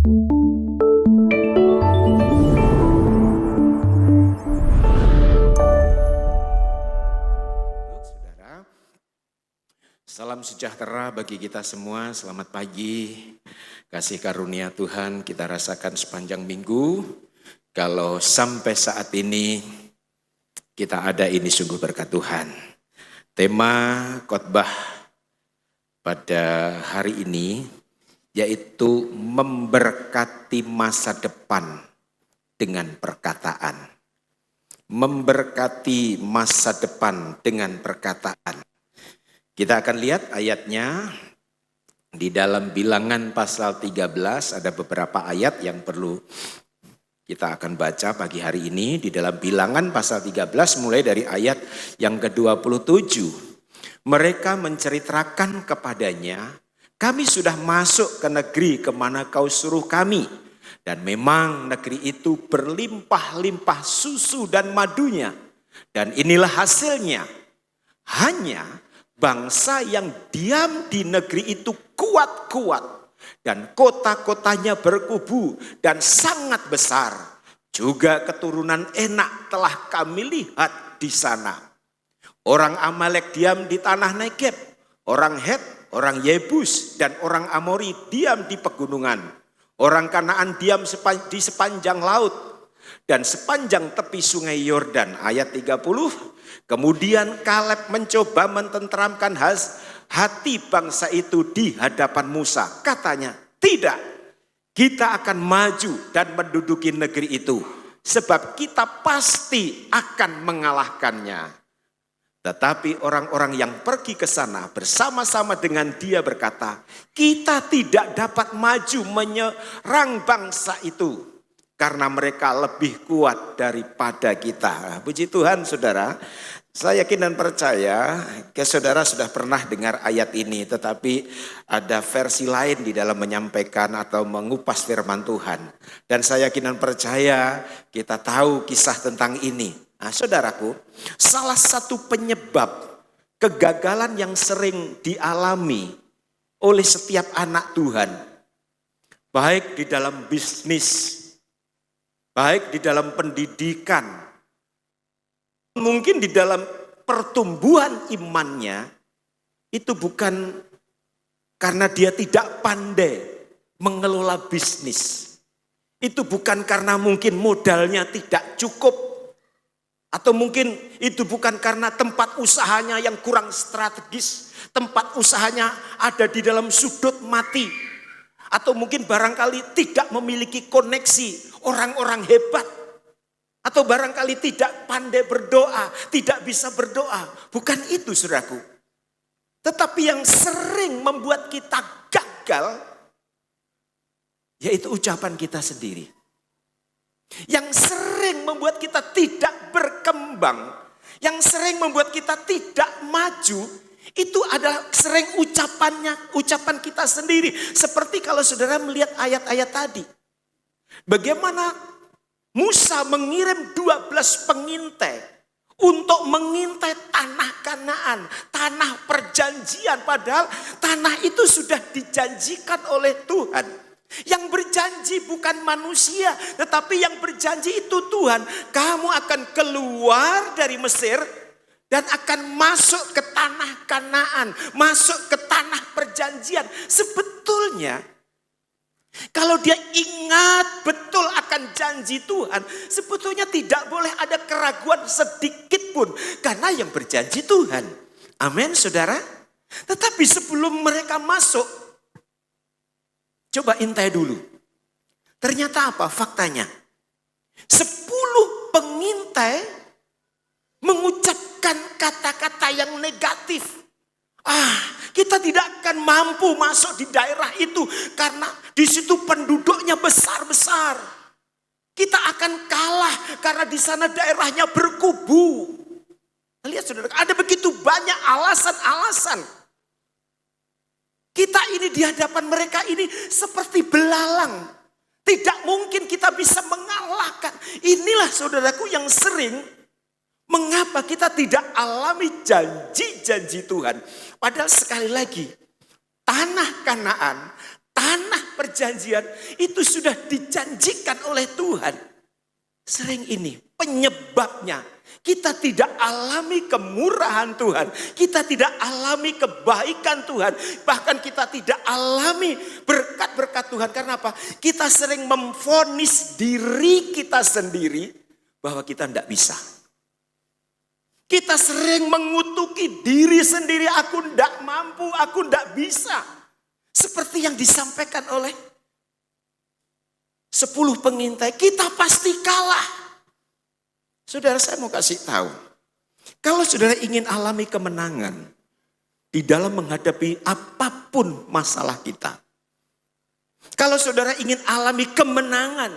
Saudara, salam sejahtera bagi kita semua, selamat pagi. Kasih karunia Tuhan kita rasakan sepanjang minggu. Kalau sampai saat ini kita ada, ini sungguh berkat Tuhan. Tema khotbah pada hari ini yaitu memberkati masa depan dengan perkataan. Memberkati masa depan dengan perkataan. Kita akan lihat ayatnya di dalam Bilangan pasal 13, ada beberapa ayat yang perlu kita akan baca pagi hari ini. Di dalam Bilangan pasal 13 mulai dari ayat yang ke-27. Mereka menceritakan kepadanya, kami sudah masuk ke negeri kemana kau suruh kami. Dan memang negeri itu berlimpah-limpah susu dan madunya. Dan inilah hasilnya. Hanya bangsa yang diam di negeri itu kuat-kuat. Dan kota-kotanya berkubu dan sangat besar. Juga keturunan Enak telah kami lihat di sana. Orang Amalek diam di tanah Negeb. Orang Het, orang Yebus, dan orang Amori diam di pegunungan. Orang Kanaan diam di sepanjang laut. Dan sepanjang tepi sungai Yordan. Ayat 30. Kemudian Kaleb mencoba mententeramkan hati bangsa itu di hadapan Musa. Katanya, tidak, kita akan maju dan menduduki negeri itu. Sebab kita pasti akan mengalahkannya. Tetapi orang-orang yang pergi ke sana bersama-sama dengan dia berkata, kita tidak dapat maju menyerang bangsa itu. Karena mereka lebih kuat daripada kita. Puji Tuhan saudara. Saya yakin dan percaya saudara sudah pernah dengar ayat ini, tetapi ada versi lain di dalam menyampaikan atau mengupas firman Tuhan. Dan saya yakin dan percaya kita tahu kisah tentang ini. Nah, saudaraku, salah satu penyebab kegagalan yang sering dialami oleh setiap anak Tuhan, baik di dalam bisnis, baik di dalam pendidikan, mungkin di dalam pertumbuhan imannya, itu bukan karena dia tidak pandai mengelola bisnis. Itu bukan karena mungkin modalnya tidak cukup. Atau mungkin itu bukan karena tempat usahanya yang kurang strategis. Tempat usahanya ada di dalam sudut mati. Atau mungkin barangkali tidak memiliki koneksi orang-orang hebat. Atau barangkali tidak pandai berdoa, tidak bisa berdoa. Bukan itu saudaraku. Tetapi yang sering membuat kita gagal, yaitu ucapan kita sendiri. Yang sering membuat kita tidak berkembang, yang sering membuat kita tidak maju, itu adalah sering ucapan kita sendiri. Seperti kalau saudara melihat ayat-ayat tadi. Bagaimana Musa mengirim 12 pengintai untuk mengintai tanah Kanaan, tanah perjanjian. Padahal tanah itu sudah dijanjikan oleh Tuhan. Yang berjanji bukan manusia, tetapi yang berjanji itu Tuhan. Kamu akan keluar dari Mesir dan akan masuk ke tanah Kanaan, masuk ke tanah perjanjian. Sebetulnya kalau dia ingat betul akan janji Tuhan, sebetulnya tidak boleh ada keraguan sedikit pun, karena yang berjanji Tuhan. Amin saudara. Tetapi sebelum mereka masuk, coba intai dulu. Ternyata apa faktanya? 10 pengintai mengucapkan kata-kata yang negatif. Kita tidak akan mampu masuk di daerah itu karena di situ penduduknya besar-besar. Kita akan kalah karena di sana daerahnya berkubu. Lihat saudara, ada begitu banyak alasan-alasan. Kita ini di hadapan mereka ini seperti belalang. Tidak mungkin kita bisa mengalahkan. Inilah saudaraku yang sering mengapa kita tidak alami janji-janji Tuhan. Padahal sekali lagi, tanah Kanaan, tanah perjanjian itu sudah dijanjikan oleh Tuhan. Sering ini penyebabnya kita tidak alami kemurahan Tuhan, kita tidak alami kebaikan Tuhan, bahkan kita tidak alami berkat-berkat Tuhan. Karena apa? Kita sering memvonis diri kita sendiri bahwa kita tidak bisa. Kita sering mengutuki diri sendiri, aku tidak mampu, aku tidak bisa. Seperti yang disampaikan oleh 10 pengintai, kita pasti kalah. Saudara, saya mau kasih tahu. Kalau saudara ingin alami kemenangan di dalam menghadapi apapun masalah kita. Kalau saudara ingin alami kemenangan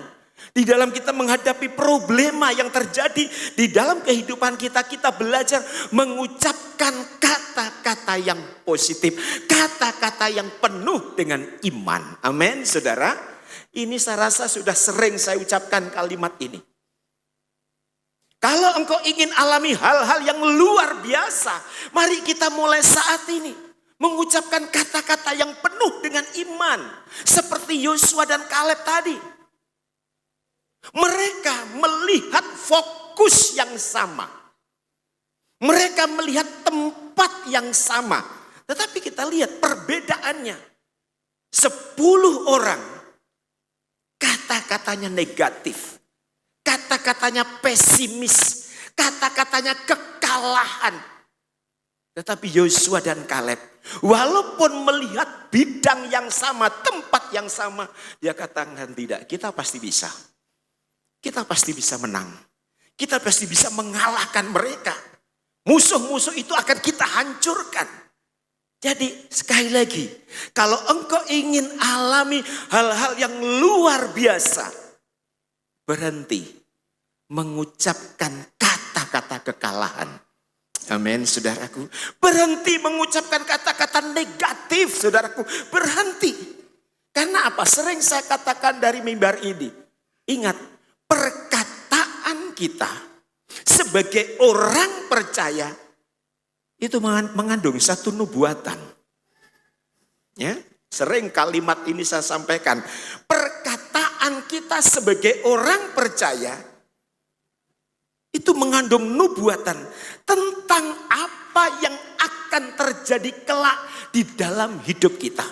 di dalam kita menghadapi problema yang terjadi di dalam kehidupan kita, kita belajar mengucapkan kata-kata yang positif, kata-kata yang penuh dengan iman. Amin, saudara. Ini saya rasa sudah sering saya ucapkan kalimat ini. Kalau engkau ingin alami hal-hal yang luar biasa, mari kita mulai saat ini mengucapkan kata-kata yang penuh dengan iman. Seperti Yosua dan Kaleb tadi. Mereka melihat fokus yang sama. Mereka melihat tempat yang sama. Tetapi kita lihat perbedaannya. 10 orang kata-katanya negatif. Kata-katanya pesimis. Kata-katanya kekalahan. Tetapi Yosua dan Kaleb, walaupun melihat bidang yang sama, tempat yang sama, dia katakan tidak, kita pasti bisa. Kita pasti bisa menang. Kita pasti bisa mengalahkan mereka. Musuh-musuh itu akan kita hancurkan. Jadi sekali lagi, kalau engkau ingin alami hal-hal yang luar biasa, berhenti mengucapkan kata-kata kekalahan. Amin, saudaraku. Berhenti mengucapkan kata-kata negatif, saudaraku. Berhenti. Karena apa? Sering saya katakan dari mimbar ini. Ingat, perkataan kita sebagai orang percaya itu mengandung satu nubuatan. Ya, sering kalimat ini saya sampaikan. Perkataan kita sebagai orang percaya itu mengandung nubuatan tentang apa yang akan terjadi kelak di dalam hidup kita.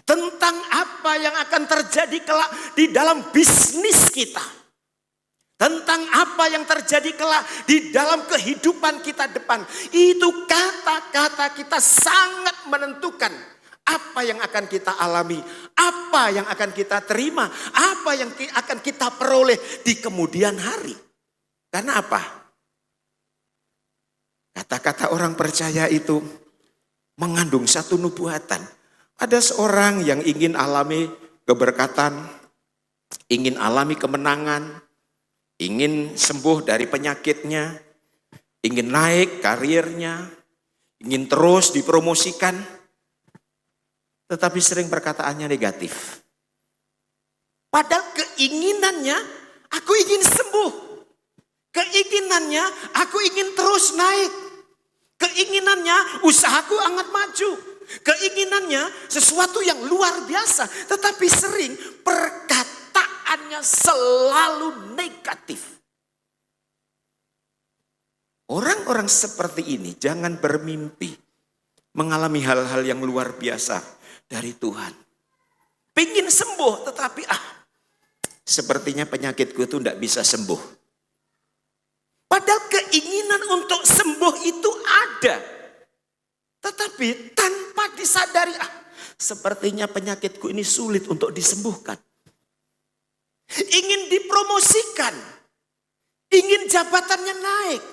Tentang apa yang akan terjadi kelak di dalam bisnis kita. Tentang apa yang terjadi kelak di dalam kehidupan kita depan. Itu kata-kata kita sangat menentukan apa yang akan kita alami. Apa yang akan kita terima. Apa yang akan kita peroleh di kemudian hari. Karena apa? Kata-kata orang percaya itu mengandung satu nubuatan. Ada seorang yang ingin alami keberkatan, ingin alami kemenangan, ingin sembuh dari penyakitnya, ingin naik karirnya, ingin terus dipromosikan, tetapi sering perkataannya negatif. Padahal keinginannya, aku ingin sembuh. Keinginannya, aku ingin terus naik. Keinginannya, usahaku sangat maju. Keinginannya sesuatu yang luar biasa, tetapi sering perkataannya selalu negatif. Orang-orang seperti ini jangan bermimpi mengalami hal-hal yang luar biasa dari Tuhan. Pengen sembuh, tetapi sepertinya penyakitku itu tidak bisa sembuh. Padahal keinginan untuk sembuh itu ada. Tetapi tanpa disadari, sepertinya penyakitku ini sulit untuk disembuhkan. Ingin dipromosikan. Ingin jabatannya naik.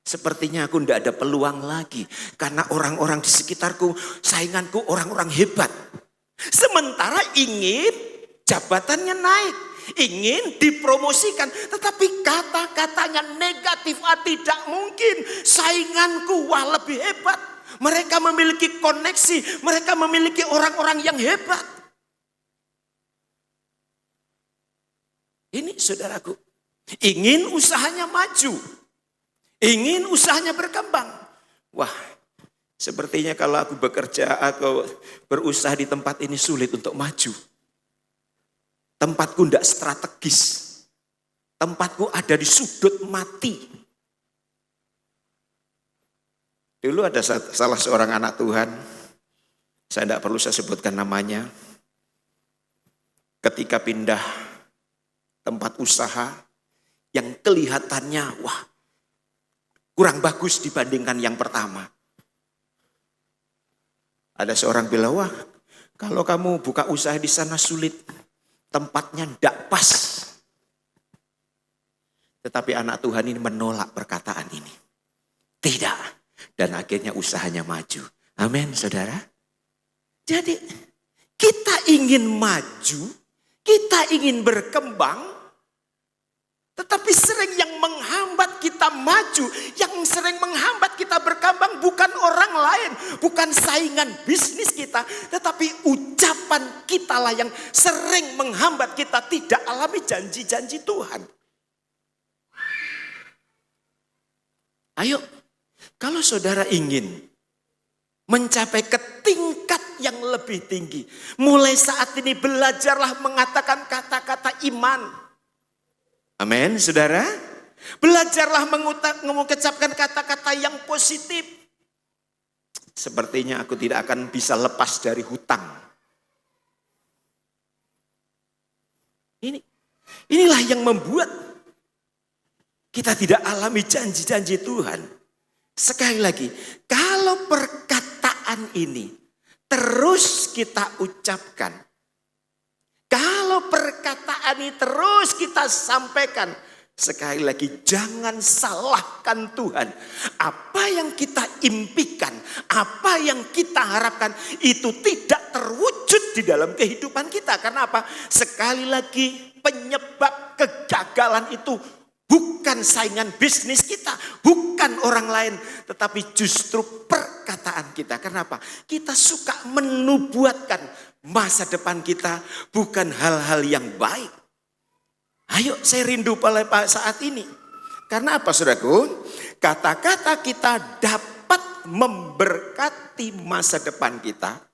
Sepertinya aku tidak ada peluang lagi. Karena orang-orang di sekitarku, sainganku orang-orang hebat. Sementara ingin jabatannya naik. Ingin dipromosikan, tetapi kata-katanya negatif. Tidak mungkin, sainganku lebih hebat. Mereka memiliki koneksi, mereka memiliki orang-orang yang hebat. Ini saudaraku, ingin usahanya maju, ingin usahanya berkembang. Wah, Sepertinya kalau aku bekerja, aku berusaha di tempat ini sulit untuk maju. Tempatku tidak strategis. Tempatku ada di sudut mati. Dulu ada salah seorang anak Tuhan, saya tidak perlu saya sebutkan namanya. Ketika pindah tempat usaha yang kelihatannya kurang bagus dibandingkan yang pertama. Ada seorang bilang, kalau kamu buka usaha di sana sulit, tempatnya tidak pas. Tetapi anak Tuhan ini menolak perkataan ini. Tidak. Dan akhirnya usahanya maju. Amin, saudara. Jadi kita ingin maju, kita ingin berkembang, tetapi sering yang menghambat kita maju, yang sering menghambat kita berkembang bukan orang lain, bukan saingan bisnis kita, tetapi ucapan kita lah yang sering menghambat kita tidak alami janji-janji Tuhan. Ayo, kalau saudara ingin mencapai ke tingkat yang lebih tinggi, mulai saat ini belajarlah mengatakan kata-kata iman. Amin, saudara. Belajarlah mengucapkan kata-kata yang positif. Sepertinya aku tidak akan bisa lepas dari hutang. Inilah yang membuat kita tidak alami janji-janji Tuhan. Sekali lagi, kalau perkataan ini terus kita ucapkan, kalau perkataan ini terus kita sampaikan, sekali lagi jangan salahkan Tuhan. Apa yang kita impikan, apa yang kita harapkan itu tidak terwujud di dalam kehidupan kita. Karena apa? Sekali lagi penyebab kegagalan itu bukan saingan bisnis kita, bukan orang lain, tetapi justru perkataan kita. Kenapa? Kita suka menubuatkan masa depan kita bukan hal-hal yang baik. Ayo, saya rindu pada saat ini. Karena apa, saudaraku? Kata-kata kita dapat memberkati masa depan kita.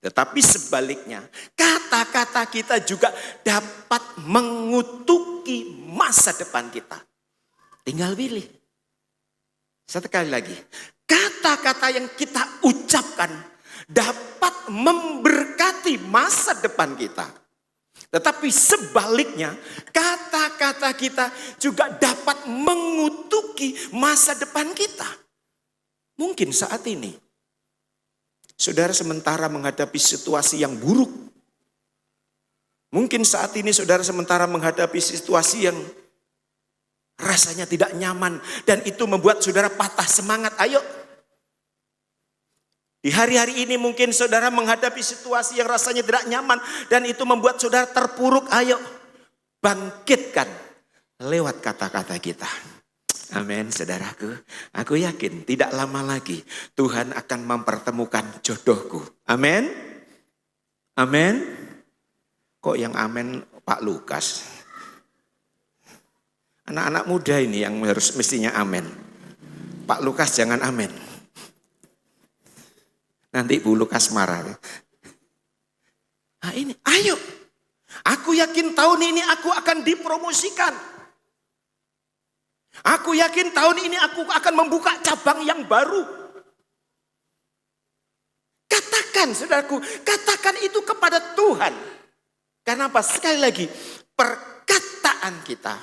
Tetapi sebaliknya, kata-kata kita juga dapat mengutuki masa depan kita. Tinggal pilih. Sekali lagi, kata-kata yang kita ucapkan dapat memberkati masa depan kita. Tetapi sebaliknya, kata-kata kita juga dapat mengutuki masa depan kita. Mungkin saat ini, saudara sementara menghadapi situasi yang buruk. Mungkin saat ini saudara sementara menghadapi situasi yang rasanya tidak nyaman. Dan itu membuat saudara patah semangat. Ayo. Di hari-hari ini mungkin saudara menghadapi situasi yang rasanya tidak nyaman. Dan itu membuat saudara terpuruk. Ayo. Bangkitkan lewat kata-kata kita. Amin, saudaraku. Aku yakin tidak lama lagi Tuhan akan mempertemukan jodohku. Amin. Amin. Kok yang amin Pak Lukas? Anak-anak muda ini yang harus mestinya amin. Pak Lukas jangan amin. Nanti Bu Lukas marah. Nah ini, ayo. Aku yakin tahun ini aku akan dipromosikan. Aku yakin tahun ini aku akan membuka cabang yang baru. Katakan, saudaraku, katakan itu kepada Tuhan. Karena apa? Sekali lagi, perkataan kita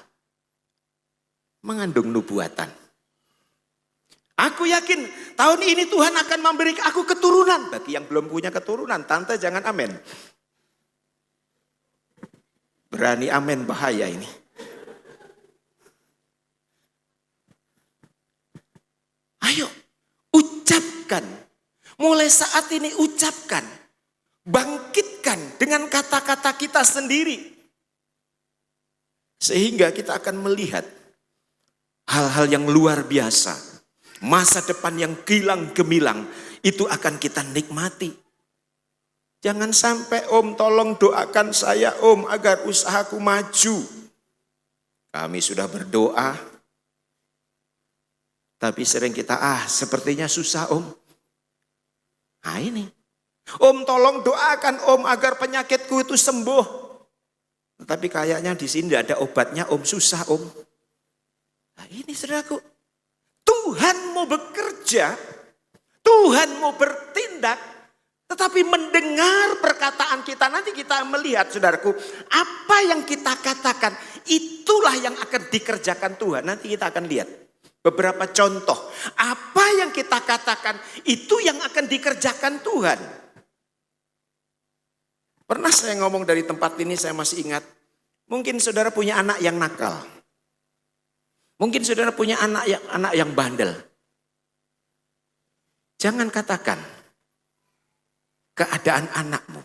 mengandung nubuatan. Aku yakin tahun ini Tuhan akan memberi aku keturunan. Bagi yang belum punya keturunan, tante jangan amin. Berani amin, bahaya ini. Ayo, ucapkan. Mulai saat ini ucapkan. Bangkitkan dengan kata-kata kita sendiri. Sehingga kita akan melihat hal-hal yang luar biasa. Masa depan yang gilang gemilang itu akan kita nikmati. Jangan sampai Om tolong doakan saya Om agar usahaku maju. Kami sudah berdoa. Tapi sering kita sepertinya susah Om. Nah ini. Om tolong doakan om agar penyakitku itu sembuh. Tetapi kayaknya di sini tidak ada obatnya om, susah om. Nah ini saudaraku. Tuhan mau bekerja, Tuhan mau bertindak, tetapi mendengar perkataan kita. Nanti kita melihat saudaraku, apa yang kita katakan itulah yang akan dikerjakan Tuhan. Nanti kita akan lihat beberapa contoh. Apa yang kita katakan itu yang akan dikerjakan Tuhan. Pernah saya ngomong dari tempat ini, saya masih ingat. Mungkin saudara punya anak yang nakal. Mungkin saudara punya anak yang bandel. Jangan katakan keadaan anakmu.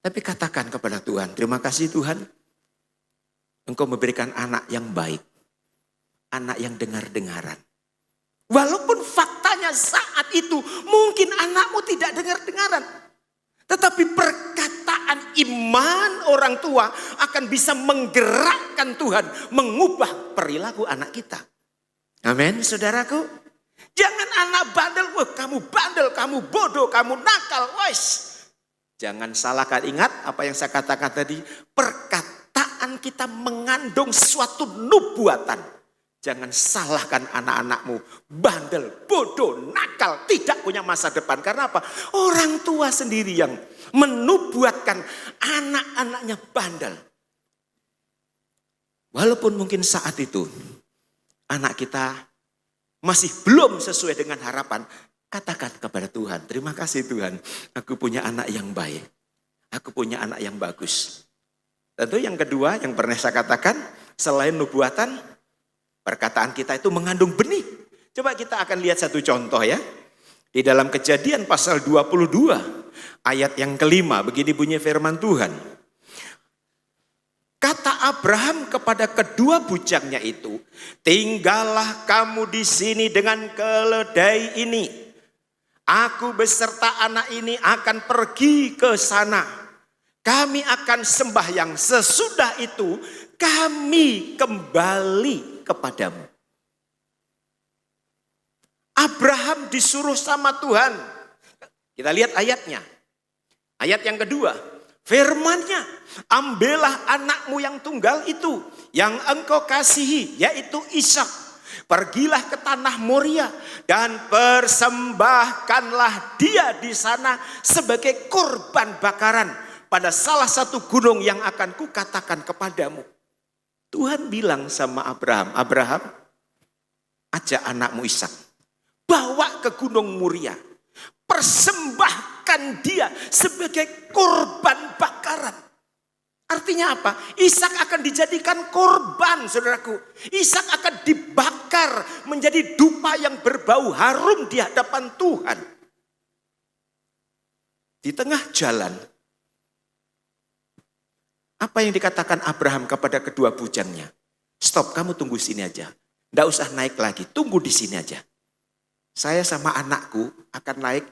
Tapi katakan kepada Tuhan, terima kasih Tuhan. Engkau memberikan anak yang baik. Anak yang dengar-dengaran. Walaupun faktanya saat itu mungkin anakmu tidak dengar-dengaran. Tetapi perkataan iman orang tua akan bisa menggerakkan Tuhan. Mengubah perilaku anak kita. Amin saudaraku. Jangan anak bandel. Wah kamu bandel, kamu bodoh, kamu nakal. Wais. Jangan salahkan, ingat apa yang saya katakan tadi. Perkataan kita mengandung suatu nubuatan. Jangan salahkan anak-anakmu, bandel, bodoh, nakal, tidak punya masa depan. Karena apa? Orang tua sendiri yang menubuatkan anak-anaknya bandel. Walaupun mungkin saat itu anak kita masih belum sesuai dengan harapan, katakan kepada Tuhan, terima kasih Tuhan, aku punya anak yang baik. Aku punya anak yang bagus. Tentu yang kedua yang pernah saya katakan, selain nubuatan, perkataan kita itu mengandung benih. Coba kita akan lihat satu contoh ya. Di dalam Kejadian pasal 22 ayat yang kelima, begini bunyi firman Tuhan. Kata Abraham kepada kedua bujangnya itu, tinggallah kamu di sini dengan keledai ini. Aku beserta anak ini akan pergi ke sana. Kami akan sembahyang, sesudah itu kami kembali kepadamu. Abraham disuruh sama Tuhan. Kita lihat ayatnya. Ayat yang kedua. Firman-Nya, ambillah anakmu yang tunggal itu, yang engkau kasihi, yaitu Ishak. Pergilah ke tanah Moria dan persembahkanlah dia di sana sebagai korban bakaran pada salah satu gunung yang akan kukatakan kepadamu. Tuhan bilang sama Abraham, Abraham, ajak anakmu Ishak, bawa ke gunung Moria, persembahkan dia sebagai korban bakaran. Artinya apa? Ishak akan dijadikan korban, saudaraku. Ishak akan dibakar menjadi dupa yang berbau harum di hadapan Tuhan. Di tengah jalan, apa yang dikatakan Abraham kepada kedua bujangnya? Stop, kamu tunggu sini aja. Tidak usah naik lagi, tunggu di sini aja. Saya sama anakku akan naik,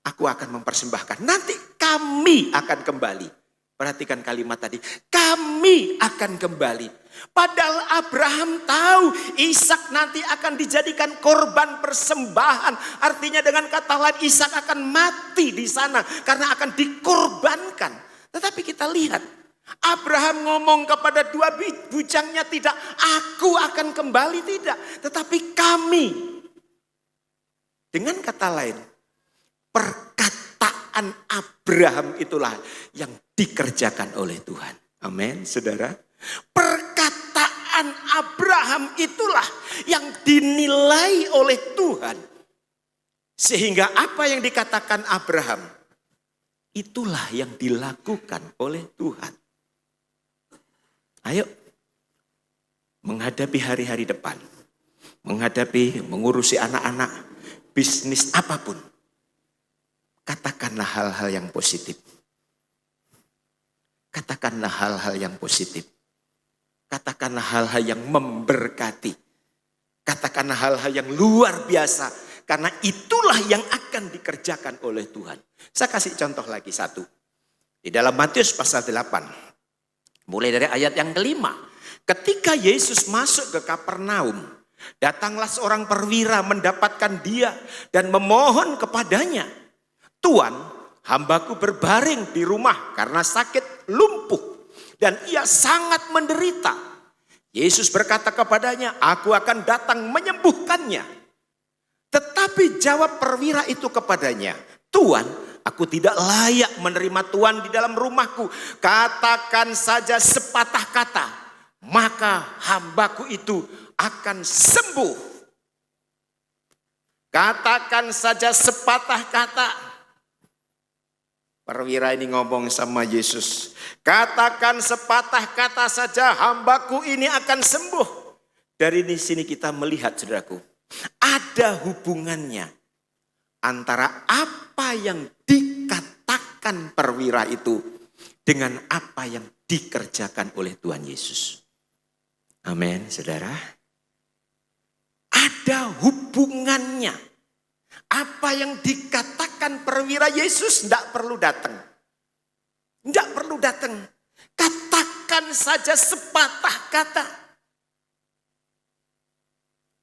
aku akan mempersembahkan. Nanti kami akan kembali. Perhatikan kalimat tadi, kami akan kembali. Padahal Abraham tahu Ishak nanti akan dijadikan korban persembahan. Artinya dengan kata lain Ishak akan mati di sana karena akan dikorbankan. Tetapi kita lihat, Abraham ngomong kepada dua bujangnya tidak, aku akan kembali tidak, tetapi kami. Dengan kata lain, perkataan Abraham itulah yang dikerjakan oleh Tuhan. Amin, saudara. Perkataan Abraham itulah yang dinilai oleh Tuhan. Sehingga apa yang dikatakan Abraham, itulah yang dilakukan oleh Tuhan. Ayo, menghadapi hari-hari depan, mengurusi anak-anak, bisnis apapun, katakanlah hal-hal yang positif. Katakanlah hal-hal yang positif. Katakanlah hal-hal yang memberkati. Katakanlah hal-hal yang luar biasa. Karena itulah yang akan dikerjakan oleh Tuhan. Saya kasih contoh lagi satu. Di dalam Matius pasal 8. Mulai dari ayat yang kelima. Ketika Yesus masuk ke Kapernaum, datanglah seorang perwira mendapatkan dia dan memohon kepadanya. Tuan, hambaku berbaring di rumah karena sakit lumpuh dan ia sangat menderita. Yesus berkata kepadanya, aku akan datang menyembuhkannya. Tetapi jawab perwira itu kepadanya, Tuan, aku tidak layak menerima Tuan di dalam rumahku. Katakan saja sepatah kata, maka hambaku itu akan sembuh. Katakan saja sepatah kata. Perwira ini ngomong sama Yesus, katakan sepatah kata saja, hambaku ini akan sembuh. Dari sini kita melihat, saudaraku, ada hubungannya antara apa yang dikatakan perwira itu dengan apa yang dikerjakan oleh Tuhan Yesus. Amin, saudara. Ada hubungannya. Apa yang dikatakan perwira Yesus tidak perlu datang. Tidak perlu datang. Katakan saja sepatah kata.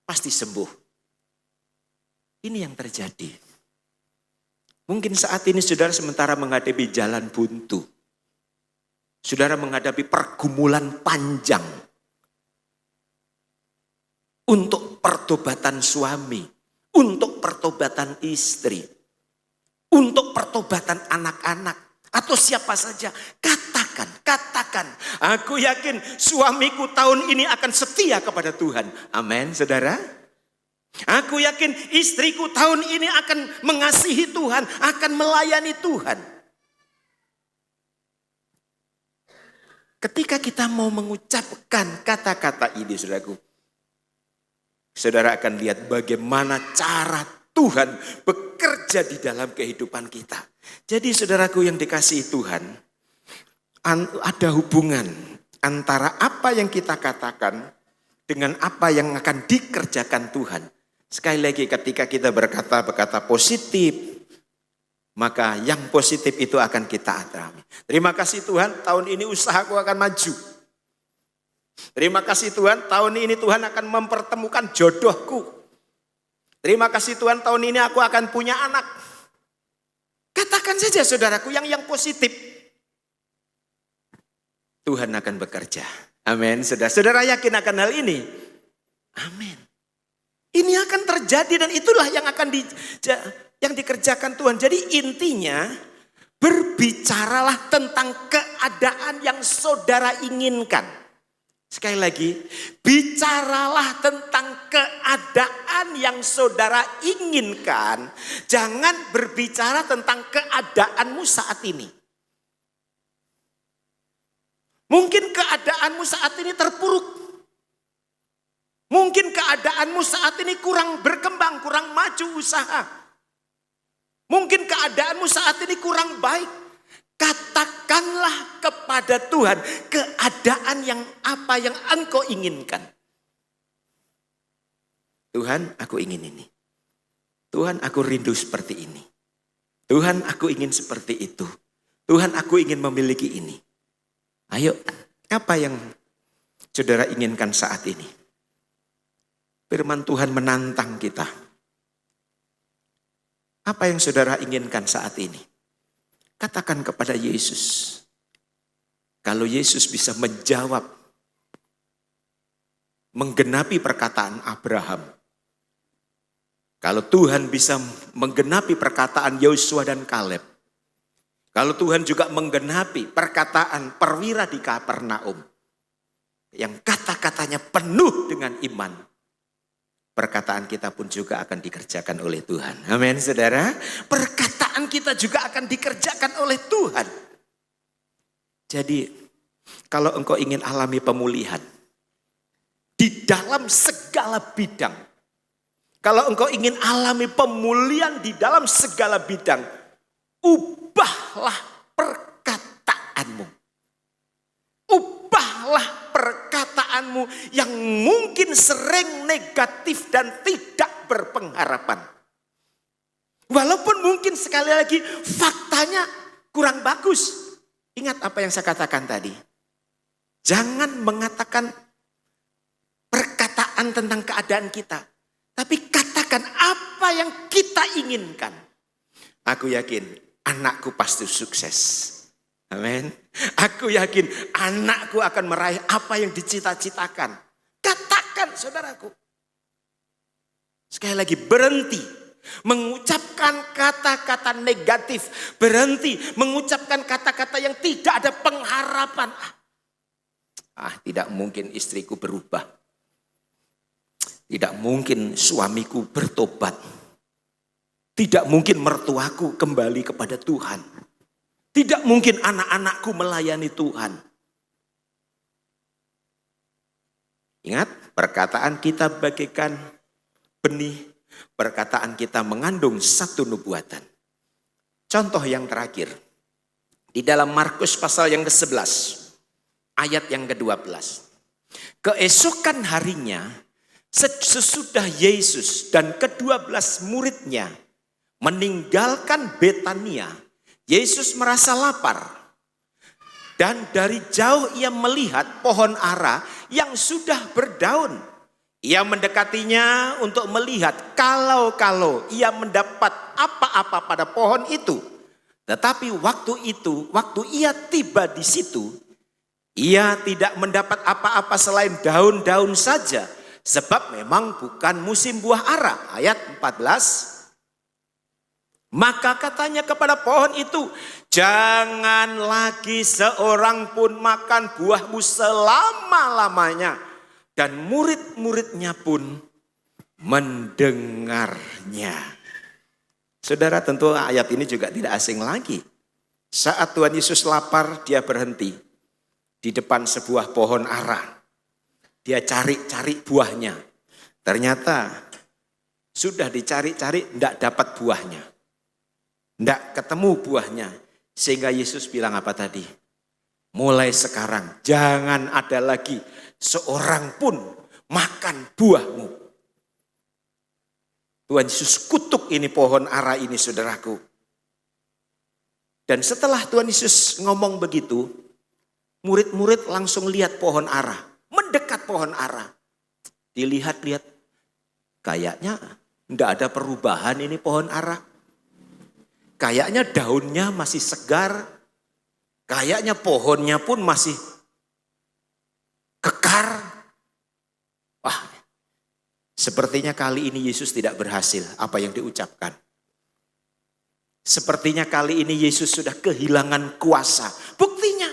Pasti sembuh. Ini yang terjadi. Mungkin saat ini saudara sementara menghadapi jalan buntu. Saudara menghadapi pergumulan panjang. Untuk pertobatan suami. Untuk pertobatan istri. Untuk pertobatan anak-anak. Atau siapa saja. Katakan. Aku yakin suamiku tahun ini akan setia kepada Tuhan. Amin, saudara. Aku yakin istriku tahun ini akan mengasihi Tuhan. Akan melayani Tuhan. Ketika kita mau mengucapkan kata-kata ini, saudaraku. Saudara akan lihat bagaimana cara Tuhan bekerja di dalam kehidupan kita. Jadi saudaraku yang dikasihi Tuhan, ada hubungan antara apa yang kita katakan dengan apa yang akan dikerjakan Tuhan. Sekali lagi ketika kita berkata positif, maka yang positif itu akan kita alami. Terima kasih Tuhan, tahun ini usahaku akan maju. Terima kasih Tuhan, tahun ini Tuhan akan mempertemukan jodohku. Terima kasih Tuhan, tahun ini aku akan punya anak. Katakan saja saudaraku yang positif. Tuhan akan bekerja. Amin. Saudara yakin akan hal ini? Amin. Ini akan terjadi dan itulah yang akan yang dikerjakan Tuhan. Jadi intinya berbicaralah tentang keadaan yang saudara inginkan. Sekali lagi, bicaralah tentang keadaan yang saudara inginkan. Jangan berbicara tentang keadaanmu saat ini. Mungkin keadaanmu saat ini terpuruk. Mungkin keadaanmu saat ini kurang berkembang, kurang maju usaha. Mungkin keadaanmu saat ini kurang baik. Katakanlah kepada Tuhan keadaan yang apa yang engkau inginkan. Tuhan, aku ingin ini. Tuhan, aku rindu seperti ini. Tuhan, aku ingin seperti itu. Tuhan, aku ingin memiliki ini. Ayo, apa yang saudara inginkan saat ini? Firman Tuhan menantang kita. Apa yang saudara inginkan saat ini? Katakan kepada Yesus. Kalau Yesus bisa menjawab, menggenapi perkataan Abraham. Kalau Tuhan bisa menggenapi perkataan Yosua dan Kaleb. Kalau Tuhan juga menggenapi perkataan perwira di Kapernaum. Yang kata-katanya penuh dengan iman. Perkataan kita pun juga akan dikerjakan oleh Tuhan. Amin, saudara. Perkataan kita juga akan dikerjakan oleh Tuhan. Jadi, kalau engkau ingin alami pemulihan di dalam segala bidang. Kalau engkau ingin alami pemulihan di dalam segala bidang, ubahlah perkataanmu. Ubahlah perkataanmu yang mungkin sering negatif dan tidak berpengharapan. Walaupun mungkin sekali lagi faktanya kurang bagus. Ingat apa yang saya katakan tadi. Jangan mengatakan perkataan tentang keadaan kita. Tapi katakan apa yang kita inginkan. Aku yakin anakku pasti sukses. Amin. Aku yakin anakku akan meraih apa yang dicita-citakan. Katakan saudaraku. Sekali lagi, berhenti mengucapkan kata-kata negatif. Berhenti mengucapkan kata-kata yang tidak ada pengharapan. Tidak mungkin istriku berubah. Tidak mungkin suamiku bertobat. Tidak mungkin mertuaku kembali kepada Tuhan. Tidak mungkin anak-anakku melayani Tuhan. Ingat, perkataan kita bagaikan benih, perkataan kita mengandung satu nubuatan. Contoh yang terakhir, di dalam Markus pasal yang ke-11, ayat yang ke-12. Keesokan harinya, sesudah Yesus dan ke-12 muridnya meninggalkan Betania, Yesus merasa lapar. Dan dari jauh ia melihat pohon ara yang sudah berdaun. Ia mendekatinya untuk melihat kalau ia mendapat apa-apa pada pohon itu. Tetapi waktu ia tiba di situ, ia tidak mendapat apa-apa selain daun-daun saja. Sebab memang bukan musim buah ara. Ayat 14. Maka katanya kepada pohon itu, jangan lagi seorang pun makan buahmu selama-lamanya. Dan murid-muridnya pun mendengarnya. Saudara, tentu ayat ini juga tidak asing lagi. Saat Tuhan Yesus lapar, dia berhenti di depan sebuah pohon ara. Dia cari-cari buahnya. Ternyata sudah dicari-cari, tidak dapat buahnya. Tidak ketemu buahnya. Sehingga Yesus bilang apa tadi? Mulai sekarang jangan ada lagi seorang pun makan buahmu. Tuhan Yesus kutuk ini pohon ara ini, saudaraku. Dan setelah Tuhan Yesus ngomong begitu, murid-murid langsung lihat pohon ara. Mendekat pohon ara. Dilihat-lihat, kayaknya tidak ada perubahan ini pohon ara. Kayaknya daunnya masih segar. Kayaknya pohonnya pun masih kekar. Sepertinya kali ini Yesus tidak berhasil apa yang diucapkan. Sepertinya kali ini Yesus sudah kehilangan kuasa. Buktinya,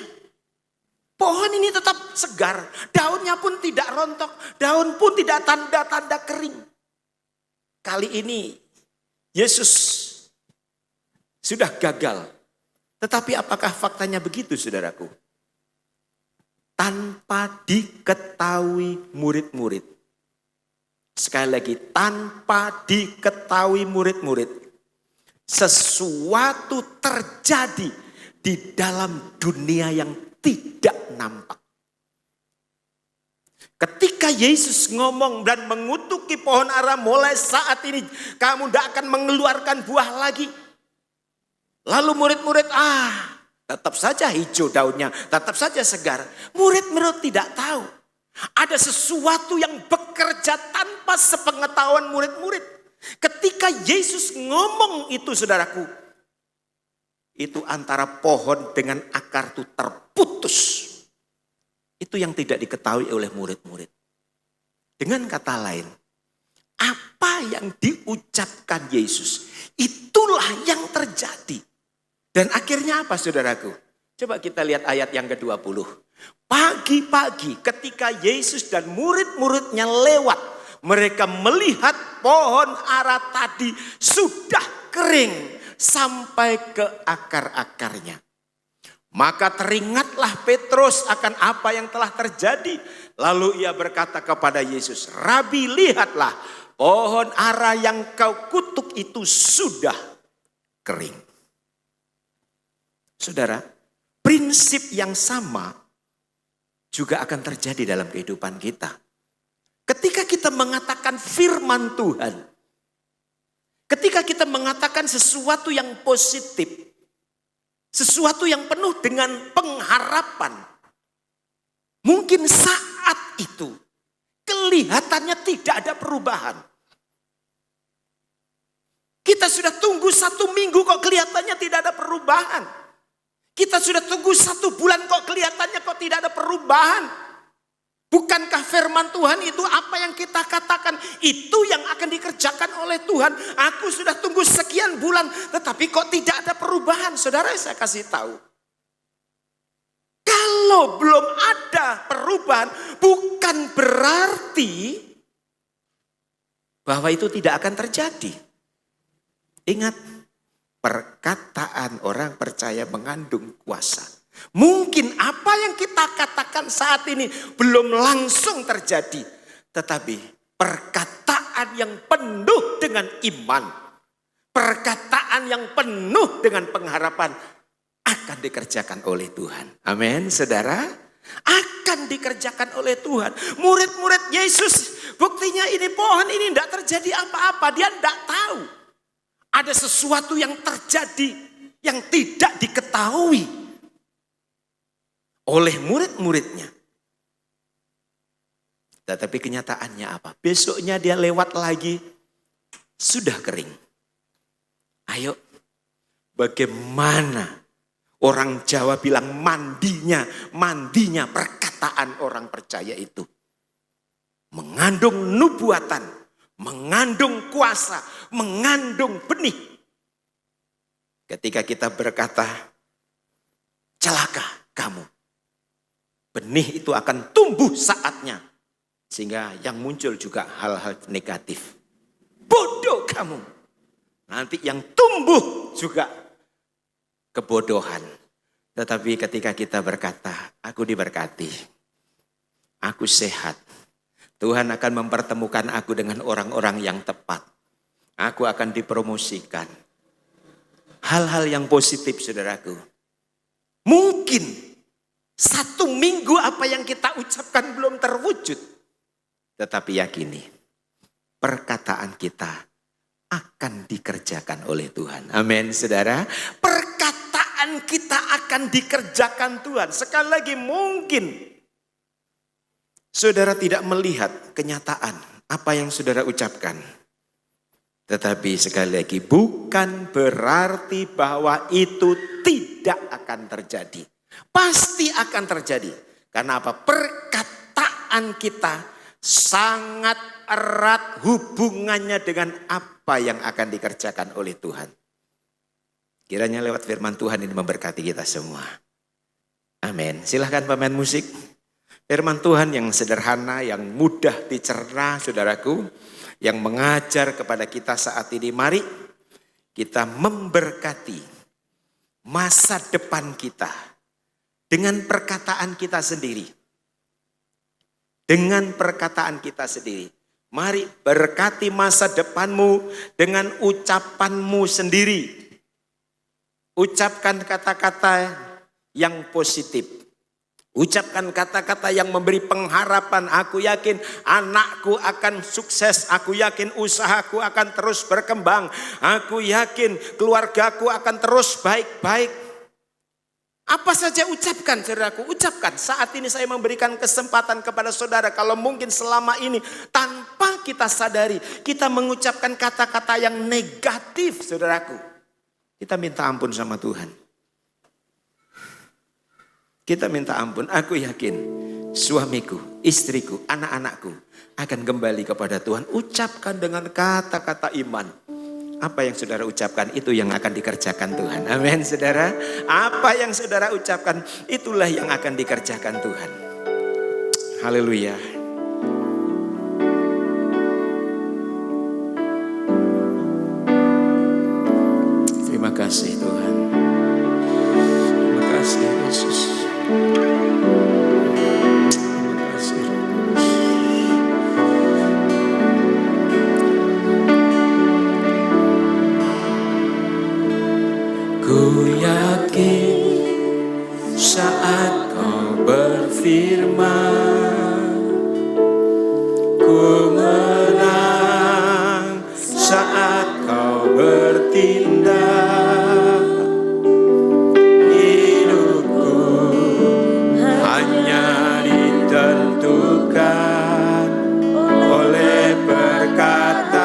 pohon ini tetap segar. Daunnya pun tidak rontok. Daun pun tidak tanda-tanda kering. Kali ini Yesus sudah gagal. Tetapi apakah faktanya begitu, saudaraku? Tanpa diketahui murid-murid. Sekali lagi, tanpa diketahui murid-murid. Sesuatu terjadi di dalam dunia yang tidak nampak. Ketika Yesus ngomong dan mengutuki pohon ara, mulai saat ini kamu tidak akan mengeluarkan buah lagi. Lalu murid-murid, tetap saja hijau daunnya, tetap saja segar. Murid-murid tidak tahu. Ada sesuatu yang bekerja tanpa sepengetahuan murid-murid. Ketika Yesus ngomong itu, saudaraku, itu antara pohon dengan akar itu terputus. Itu yang tidak diketahui oleh murid-murid. Dengan kata lain, apa yang diucapkan Yesus, itulah yang terjadi. Dan akhirnya apa, saudaraku? Coba kita lihat ayat yang ke-20. Pagi-pagi ketika Yesus dan murid-muridnya lewat, mereka melihat pohon ara tadi sudah kering sampai ke akar-akarnya. Maka teringatlah Petrus akan apa yang telah terjadi. Lalu ia berkata kepada Yesus, Rabi, lihatlah pohon ara yang kau kutuk itu sudah kering. Saudara, prinsip yang sama juga akan terjadi dalam kehidupan kita. Ketika kita mengatakan firman Tuhan, ketika kita mengatakan sesuatu yang positif, sesuatu yang penuh dengan pengharapan, mungkin saat itu kelihatannya tidak ada perubahan. Kita sudah tunggu 1 minggu kok kelihatannya tidak ada perubahan. Kita sudah tunggu 1 bulan kok kelihatannya kok tidak ada perubahan. Bukankah firman Tuhan itu apa yang kita katakan itu yang akan dikerjakan oleh Tuhan. Aku sudah tunggu sekian bulan tetapi kok tidak ada perubahan. Saudara, saya kasih tahu. Kalau belum ada perubahan bukan berarti bahwa itu tidak akan terjadi. Ingat, perkataan orang percaya mengandung kuasa. Mungkin apa yang kita katakan saat ini belum langsung terjadi. Tetapi perkataan yang penuh dengan iman, perkataan yang penuh dengan pengharapan akan dikerjakan oleh Tuhan. Amin, saudara. Akan dikerjakan oleh Tuhan. Murid-murid Yesus, buktinya ini pohon ini tidak terjadi apa-apa. Dia tidak tahu. Ada sesuatu yang terjadi yang tidak diketahui oleh murid-muridnya. Tetapi kenyataannya apa? Besoknya dia lewat lagi, sudah kering. Ayo, bagaimana orang Jawa bilang mandinya perkataan orang percaya itu. Mengandung nubuatan, mengandung kuasa, mengandung benih. Ketika kita berkata, celaka kamu. Benih itu akan tumbuh saatnya. Sehingga yang muncul juga hal-hal negatif. Bodoh kamu. Nanti yang tumbuh juga kebodohan. Tetapi ketika kita berkata, aku diberkati. Aku sehat. Tuhan akan mempertemukan aku dengan orang-orang yang tepat. Aku akan dipromosikan. Hal-hal yang positif, saudaraku. Mungkin 1 minggu apa yang kita ucapkan belum terwujud. Tetapi yakini, perkataan kita akan dikerjakan oleh Tuhan. Amin, saudara. Perkataan kita akan dikerjakan Tuhan. Sekali lagi, mungkin saudara tidak melihat kenyataan apa yang saudara ucapkan. Tetapi sekali lagi, bukan berarti bahwa itu tidak akan terjadi. Pasti akan terjadi. Karena apa? Perkataan kita sangat erat hubungannya dengan apa yang akan dikerjakan oleh Tuhan. Kiranya lewat firman Tuhan ini memberkati kita semua. Amin. Silahkan pemain musik. Firman Tuhan yang sederhana, yang mudah dicerna, saudaraku. Yang mengajar kepada kita saat ini. Mari kita memberkati masa depan kita. Dengan perkataan kita sendiri. Dengan perkataan kita sendiri. Mari berkati masa depanmu dengan ucapanmu sendiri. Ucapkan kata-kata yang positif. Ucapkan kata-kata yang memberi pengharapan. Aku yakin anakku akan sukses. Aku yakin usahaku akan terus berkembang. Aku yakin keluargaku akan terus baik-baik. Apa saja ucapkan, saudaraku, ucapkan. Saat ini saya memberikan kesempatan kepada saudara. Kalau mungkin selama ini tanpa kita sadari, kita mengucapkan kata-kata yang negatif, saudaraku. Kita minta ampun sama Tuhan. Kita minta ampun. Aku yakin suamiku, istriku, anak-anakku akan kembali kepada Tuhan. Ucapkan dengan kata-kata iman. Apa yang saudara ucapkan itu yang akan dikerjakan Tuhan. Amin, saudara. Apa yang saudara ucapkan itulah yang akan dikerjakan Tuhan. Haleluya. Terima kasih Tuhan. Terima kasih Yesus. Terima kasih. Ku yakin saat kau berfirman, ku menang saat kau bertindak. Hidupku hanya ditentukan oleh perkataan.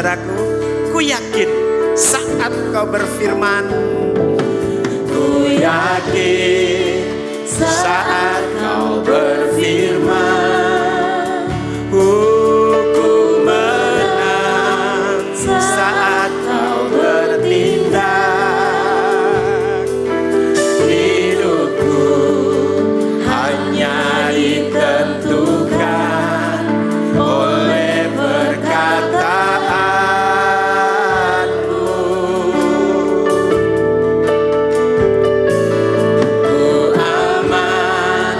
saudaraku, ku yakin saat kau berfirman, ku yakin saat kau berfirman, ku menang saat kau bertindak. Hidupku hanya ditentukan oleh perkataanmu. Ku aman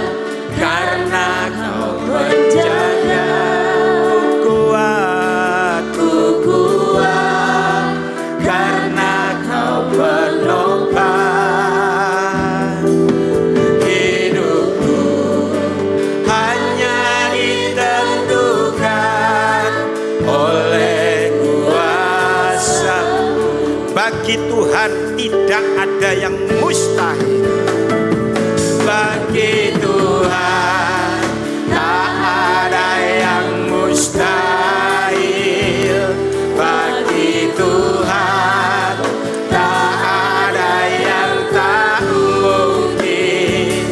karena kau menjaga. Ku kuat karena kau penopang. Hidupku hanya ditentukan oleh kuasa. Bagi Tuhan tidak ada yang mustahil. Bagi Tuhan tak ada yang mustahil. Bagi Tuhan tak ada yang tak mungkin.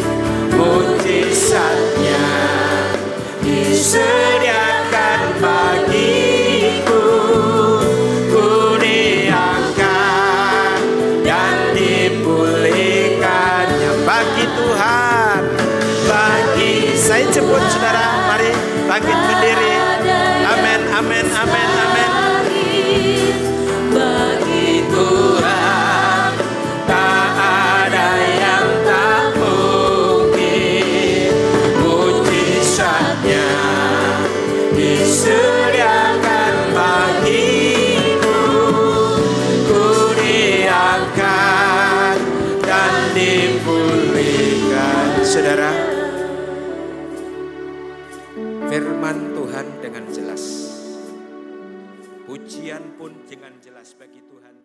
Mujizatnya disediakan bagiku. Ku diangkat dan dipulihkannya. Bagi Tuhan, bagi saya jemput saudara, mari bangkit berdiri. Amin, amin, amin, amin. Bagi Tuhan tak ada yang tak mungkin. Mujizatnya disediakan bagiku. Ku diangkat dan dipulihkan. Saudara, firman Tuhan dengan jelas, pujian pun dengan jelas bagi Tuhan.